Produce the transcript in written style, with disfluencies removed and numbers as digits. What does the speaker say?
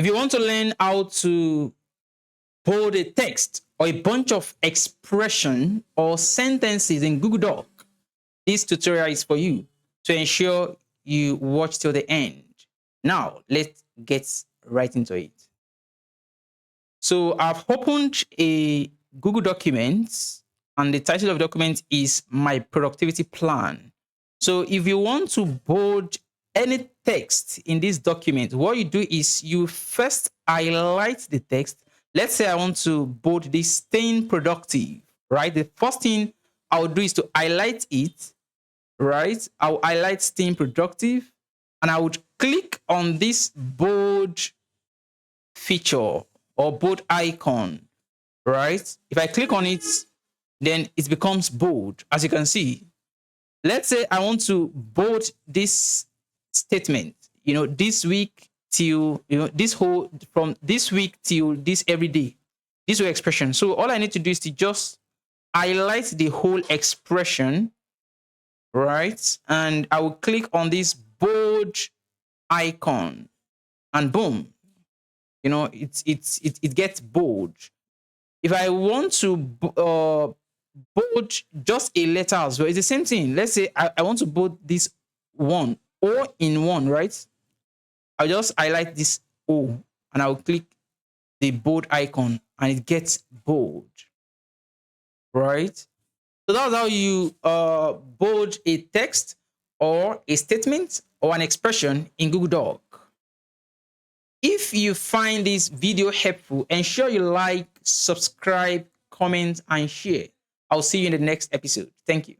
If you want to learn how to bold a text or a bunch of expression or sentences in Google Doc, this tutorial is for you to ensure you watch till the end. Now, let's get right into it. So I've opened a Google document and the title of the document is My Productivity Plan. So if you want to bold any text in this document, what you do is you first highlight the text. Let's say I want to bold this staying productive, right? The first thing I'll do is to highlight it, right? I'll highlight staying productive and I would click on this bold feature or bold icon, right? If I click on it, then it becomes bold, as you can see. Let's say I want to bold this statement, this week till, this whole, from this week till this every day, this whole expression. So all I need to do is to just highlight the whole expression, right? And I will click on this bold icon and boom, it gets bold. If I want to bold just a letter as well, it's the same thing. Let's say I want to bold this one, O in one, right? I'll just highlight this O and I'll click the bold icon and it gets bold, right? So that's how you bold a text or a statement or an expression in Google Doc. If you find this video helpful, ensure you like, subscribe, comment, and share. I'll see you in the next episode. Thank you.